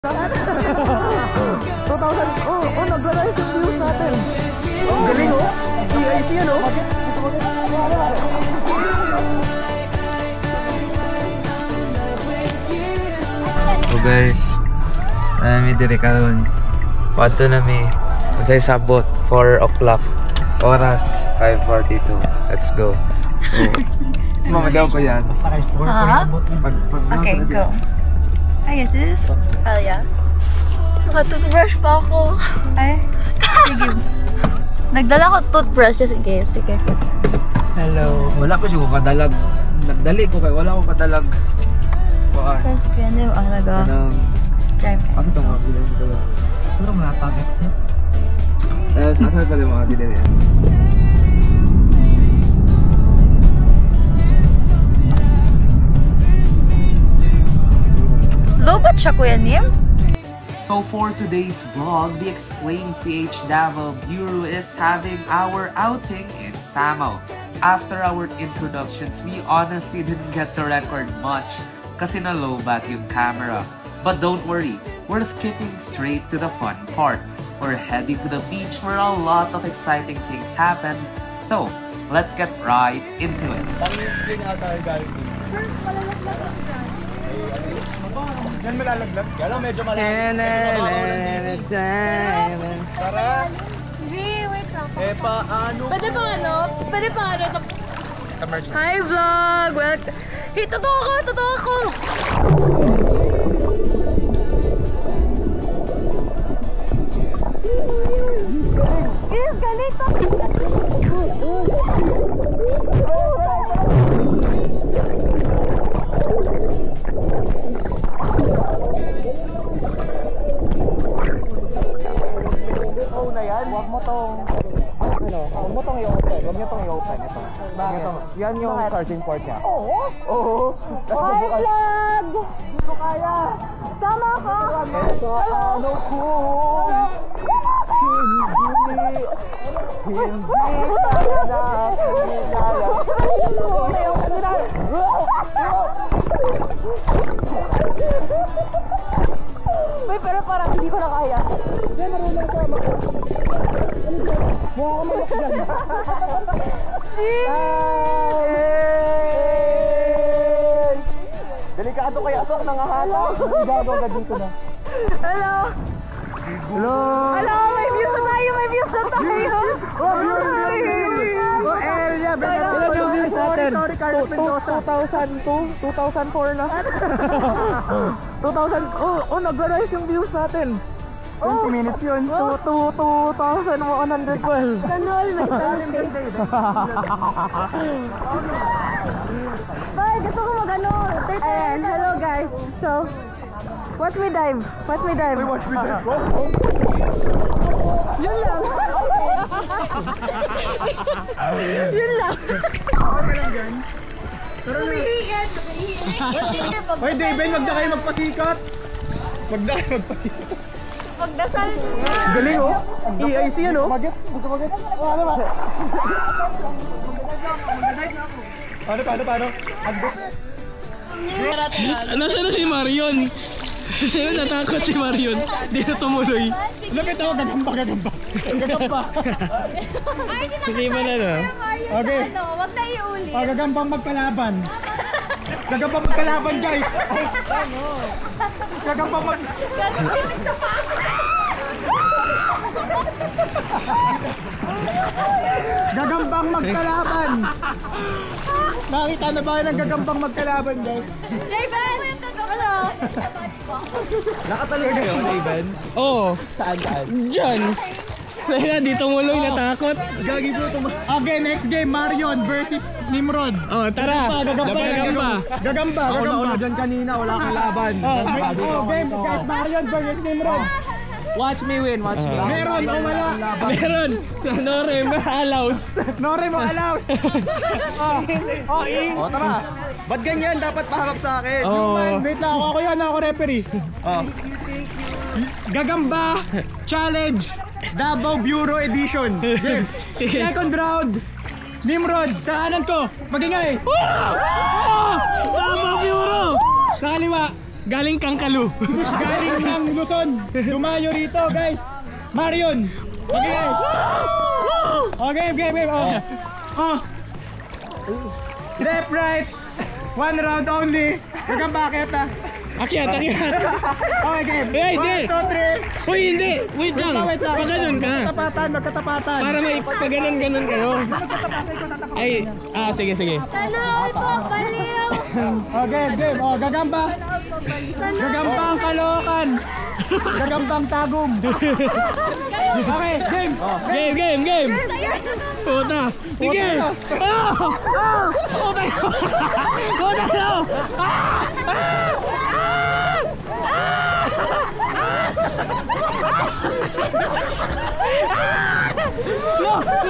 Nag-rise yung views natin. Galing oh. EIT yan oh. So guys, may diri karon. Padto na mi. Unsay sabot 4 o'clock. Oras 5:42. Let's go. So, mamadaw ko yan. Okay, go. Hi, is this Alia? Naka-toothbrush pa ako. Ay, sige. Nagdala ko toothbrush just in case. Sige, first time. Hello. Wala ko siya kadalag. Nagdali ko kay wala ko kadalag. That's good. Ang naga. Drive Ako guys. ito mga video ko dala. Pero mga pag-exit. Saan pala mga video yan? Lobat siya, Kuya Nim? So for today's vlog, the Explain PH Davao Bureau is having our outing in Samo. After our introductions, we honestly didn't get to record much kasi na-lowbat yung camera. But don't worry, we're skipping straight to the fun part. We're heading to the beach where a lot of exciting things happen. So, let's get right into it. Yan malalaglag. Kaya medyo Tara! Wait lang. paano? Pwede ba ano? Hi vlog! Welcome! Hey, totoo ako! Yes, ganito! Huwag mo tong i-open. Huwag nyo tong i-open. Ito. Yan yung charging port niya. Oo. Hi vlog! Gusto kaya. Tama ka! Ito ano ko. Hindi Uy, pero parang hindi ko na kaya. Diyan, marunong ka. Mukha ka malak dyan. Delikado kaya ito. Nangahala. Igago ka dito na. Hello! Hello! Hello! May views na tayo! Area! Ilan yung views natin? 2002? 2004 na? 2000? Nag-rise yung views natin. 20 minutes yun. 2,112. Ganol! May Bye! Gusto ko mag-ano! Ayan, hello guys! So, watch me dive! Watch me dive. Yun lang! Yun lang! Umihiyan! Hoy, David, wag na kayo magpasikat. Pagdasal niya! Galing oh. EIC yan oh. Gusto magit. Ano ba? Paano? Nasaan na si Marion? Natakot si Marion. Di na tumuloy. Lapit ako, gagamba. Ay, Hindi ba na no? Okay. Wag na iulit! Gagambang magkalaban. Guys. Gagambang magkalaban. Nakita na ba ng gagambang magkalaban, guys? David! Hello! Nakatalo na yun, Ivan? Oo. Saan? Diyan. Kaya di tumuloy, natakot. Gagi bro, okay, next game, Marion versus Nimrod. Oh, tara. Gagamba. Ako nauna dyan kanina, wala kang laban. Game, guys, Marion versus Nimrod. Watch me win, watch me. Meron o wala? Meron. Nore mo allows. Tara. Ba't ganyan? Dapat paharap sa akin. Wait lang, ako yan, ako referee. Gagamba Challenge Davao Bureau Edition. Second round, Nimrod, sa kanan ko, magingay. Davao Bureau. Sa kaliwa, Galing Kangkalu. Galing ng Luzon. Dumayo rito, guys. Marion. Okay, guys. Okay, game. Oh. Left, right. One round only. Hanggang bakit ah? Akyat. Okay, game. Hey, hindi. 1, 2, 3. Uy, hindi. Wait lang. Pag ganun ka. Magkatapatan. Para may pag ganun kayo. Ay, sige. Sana po, baliw! Okay, game. Oh, gagamba. Gagambang Caloocan. Gagambang Tagum. Okay, game. Game. Puta. Sige. Puta.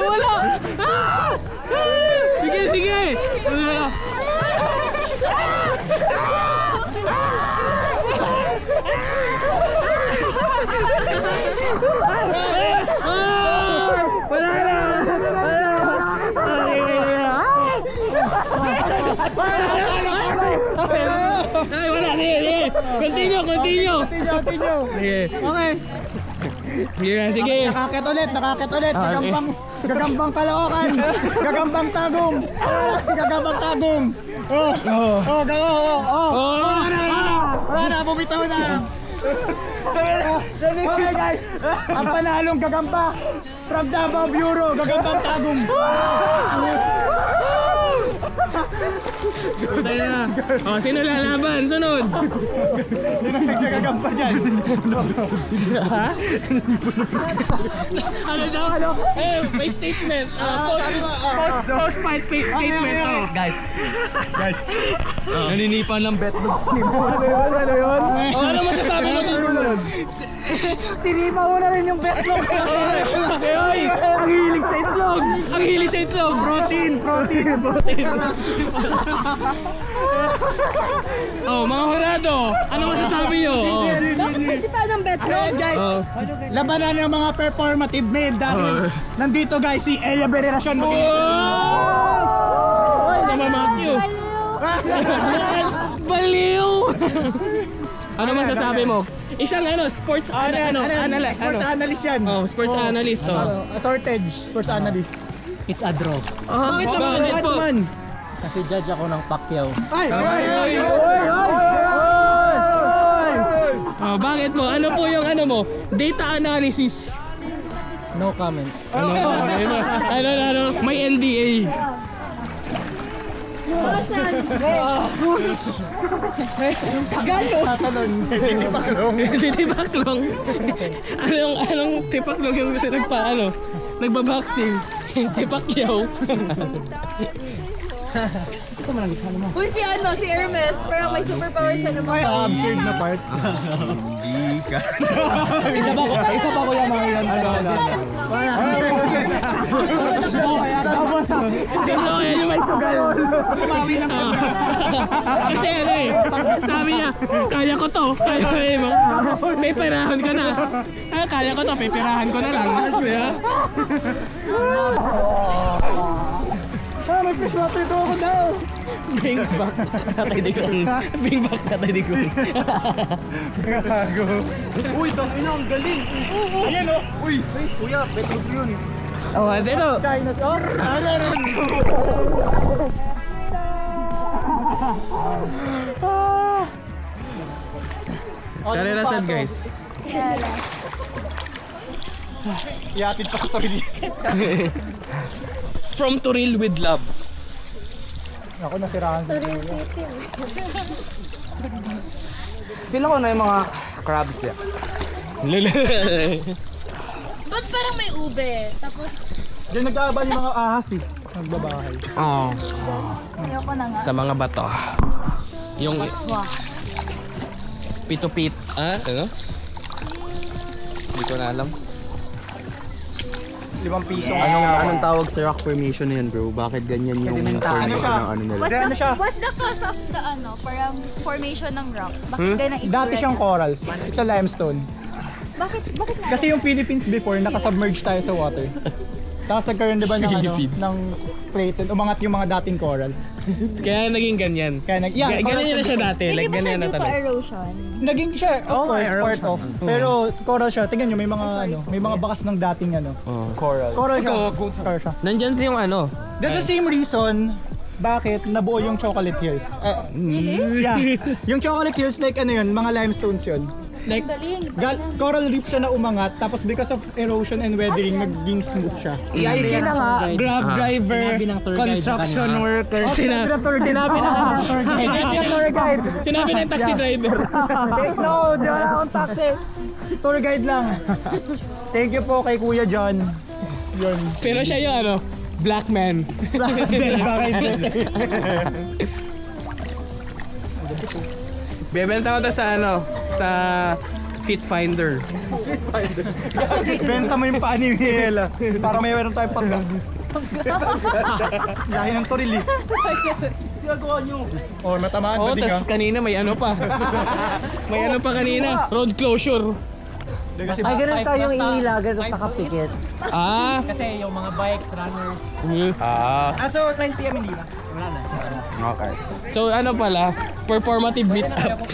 Wala. Sige. Wala. Ay, wala. Continue. Sige. Okay. Sige. Nakakit ulit. Gagambang Caloocan. Gagambang Tagum. Gagambang Tagum. Wala na, bumitaw na. Okay guys, ang panalong gagamba from Davao Bureau, Gagambang Tagum. Tayo na. Sino lalaban? Sunod. Hindi na nagsagagamba dyan. Ha? Ano daw? May statement. Post-fight statement. Guys. Naninipan ng bet. Ano yun? Ano masasabi mo susunod? Tinipa mo na rin yung bet mo. Ay, ang hilig sa itlog. Protein. Mga hurado, ano masasabi nyo? Bakit pa ng betro? Ayan guys, labanan ng mga performative male dahil nandito guys si Elia Bereracion. Namamatyo. Baliw. Ano masasabi mo? Isang sports analyst. Sports analyst yan. Sports analyst to. Assorted sports analyst. It's a draw. Bakit naman? Kasi judge ako ng Pacquiao. Bakit mo? Ano po yung mo? Data analysis. No comment. Ano? May NDA. Titipaklong. Anong tipaklong yung kasi nagbaboxing? Tipakyaw. Uy, si Hermes, parang may superpower siya naman. Absurd na part. Isa pa ko yung mga yan. Yan yung may sugal. Kasi sabi niya, kaya ko to. May perahan ka na. Kaya ko to, pipirahan ko na lang. May fresh water to ako daw. Bring back sa tayo digong. Gago. Uy, tangina, ang galing. Ayan o. Uy, kuya, betro ko yun. Dito. China to. Karerasan guys. Iatid pa sa Toril. From Turil with love. Ako nasiraan. Feel ako na yung mga crabs yan. Ba't parang may ube? Tapos, Diyan nag-aabal yung mga ahas eh. Nagbabahay. ayoko na nga. Sa mga bato. Yung pitupit. Ano? Hindi ko na alam. 5 piso. Anong tawag sa rock formation na yan, bro? Bakit ganyan yung formation ng nila? What's the cause of the parang formation ng rock? Bakit ganun itsura Dati siyang niya? corals. It's a limestone. Bakit nga? Kasi yung Philippines before, nakasubmerge tayo sa water. Tapos nagkaroon diba ng, ano, ng plates and umangat yung mga dating corals. Kaya naging ganyan. Kaya Ganyan na siya dati. Like, ganyan na talaga. erosion? Naging siya, of course, part of. Pero coral siya, tingnan nyo, may mga ano, may mga bakas ng dating ano. Coral. Coral siya. Nandyan yung ano. That's the same reason bakit nabuo yung Chocolate Hills. Yeah. Yung Chocolate Hills, like ano yun, mga limestones yun. Like, coral reef siya na umangat, tapos because of erosion and weathering, naging smooth siya. Iayos na nga. Grab driver, construction worker, sinabi ng taxi driver. No, di wala akong taxi. Tour guide lang. Thank you po kay Kuya John. Yun. Pero siya yung ano, black man. Bebenta ko to sa ano, sa Fit Finder. Benta mo yung paani ni Ella para may meron tayong panggas. Lahi ng toril eh. Ginagawa nyo. Oh, matamaan Oh, ba din tas ka? kanina may ano pa. May ano pa kanina, road closure. Ay, ganun tayong iilagan at nakapikit. Ah, Kasi yung mga bikes, runners. So 9 PM hindi ba? Wala na. Okay. so ano pala, performative meet-up.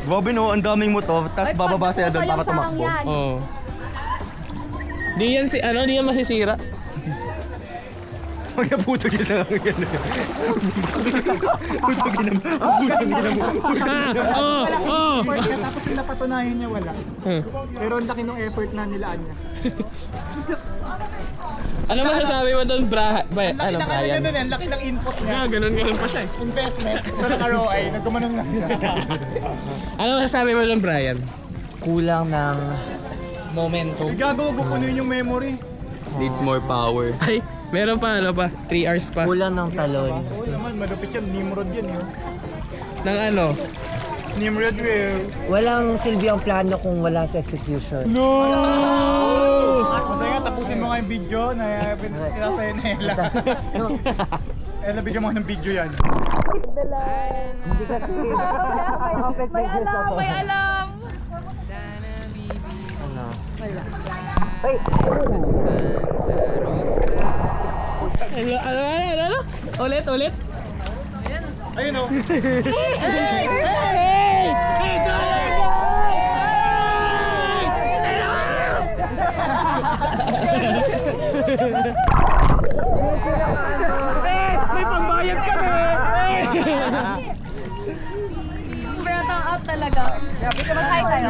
Grabe no, ang daming motor, tapos bababa sila doon para tumakbo. Oh. Di yan masisira. Magputog yun lang ang gano'n. Putogin naman. Tapos yung napatunayan niya wala. Pero ang laki ng effort na nilaan niya. Ano masasabi mo doon, Brian? Ang laki ng input niya. Ganun pa siya. Investment. So naka-ROI, nagkumanong lang niya. Ano masasabi mo doon, Brian? Kulang ng Momentum. Gagawa ko punuin yung memory. Needs more power. Ay, meron pa, 3 hours pa. kulang ng talon. Oo naman, malupit yan. Nimrod yan yun. Ng ano? Nimrod will. Walang silbi ang plano kung wala sa execution. Masaya nga, tapusin mo nga yung video na pinasaya na Ella. Ella, bigyan mo nga ng video yan. May alam! Ano? Ulit? Ayun o. May pambayad kami! Pero out talaga. Mag-hi tayo.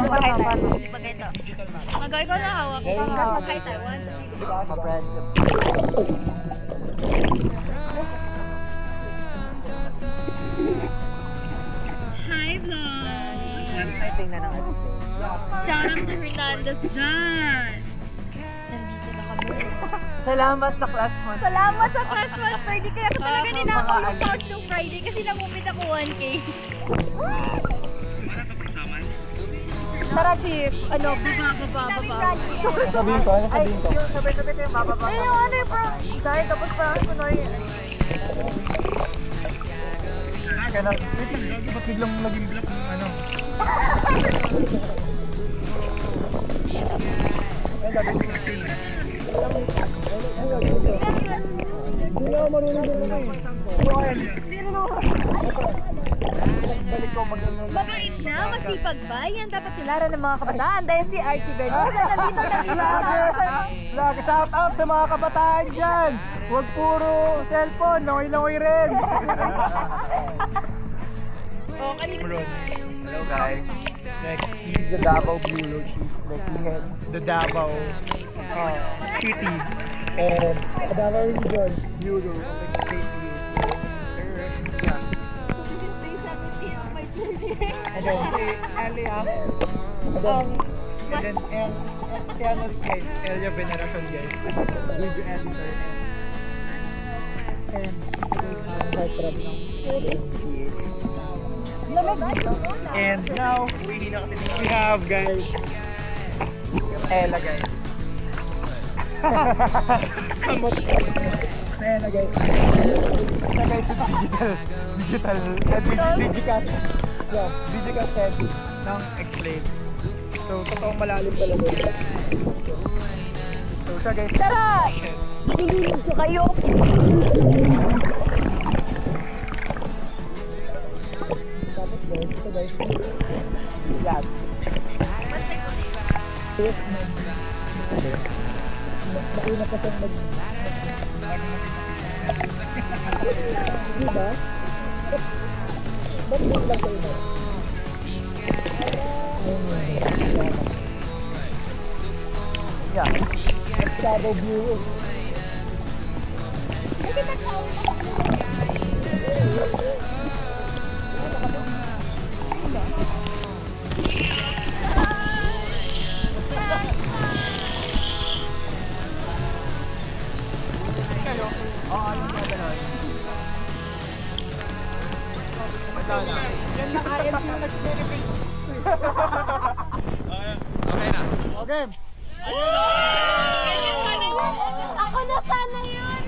Mag-hi ko na hawak. Mag-hi tayo. Hi, vlog! Shout out to Hernandez dyan! Nandito na kami. Salamat sa class mo. Salamat sa Class 1 Kaya ko talaga ninakaw yung couch nung Friday kasi nangumit ako 1K. Tara, Chief. Ano? Baba. Sabihin ko. Yung sabay-sabay tayo bababa. Ay, yung ano yung dahil tapos parang kunoy. Kaya na, wait lang, ba't biglang naging black yung ano? Mabait na, masipag ba? Yan dapat silara ng mga kabataan dahil si Archie Bernosa nandito na Vlog, shout out sa mga kabataan dyan! Huwag puro cellphone, langoy-langoy rin! Hello guys. The Davao Blue Sheep. The Davao City and Davao Region Bureau and then Elia and then Tiano's guys, Elia Veneracion guys, video editor and heartthrob ng and now we have guys Ella guys. Ella guys. Ella guys digital set ng Explain. So totoong malalim talaga. So So siya guys. Tara! Makinig ko kayo! Tapos guys, ito guys. Yes. Mauna pa siyang diba? Ba't mo lang kayo na? Yeah. Shadow view. Okay. Ako na sana yun!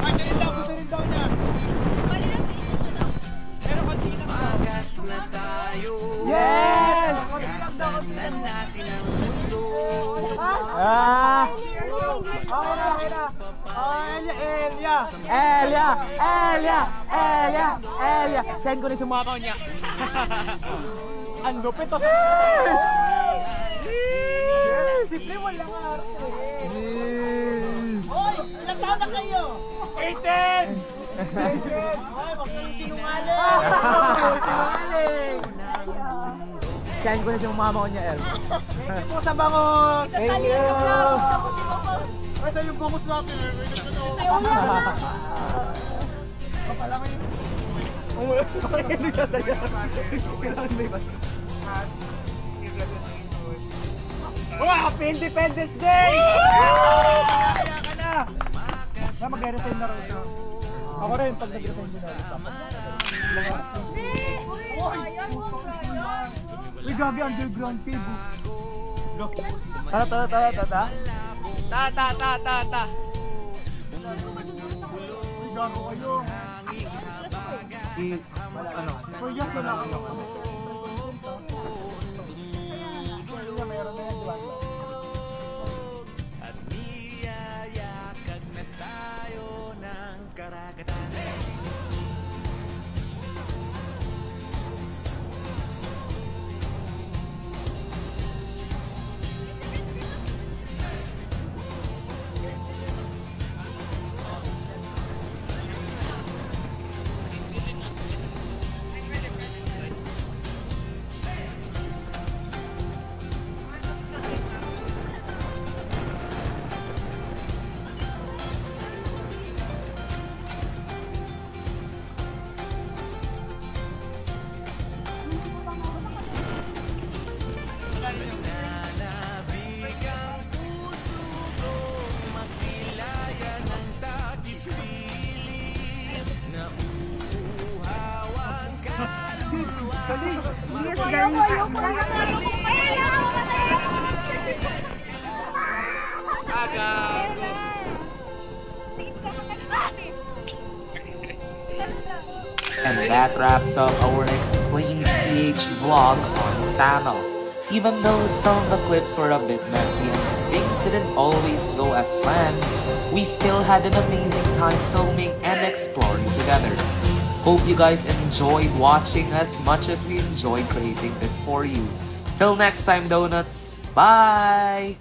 Gusto rin daw niya. Pero konti lang daw. Yes! Elia! Send ko na sumapaw niya. Ang lupit to. Simple walang harap eh. Hoy! Ilang taon na kayo? 18! Hoy, magsinungaling! Sinungaling! Send ko na yung mama ko niya, El. Thank you po sa bangon! Thank you! Ito yung bangus natin. Kapala ko yung... Happy Independence Day! Kaya ka na! Mag-resign na rin siya. Ako rin, pag nag-resign din na rin. Uy, gagi, underground cave. Ta. Uy, gago kayo. Uy, yan pala kayo. Meron na yan, diba? At niyayakag na tayo ng karagatan. And that wraps up our Explain PH vlog on Samo. Even though some of the clips were a bit messy and things didn't always go as planned, we still had an amazing time filming and exploring together. Hope you guys enjoyed watching as much as we enjoyed creating this for you. Till next time, Donuts. Bye!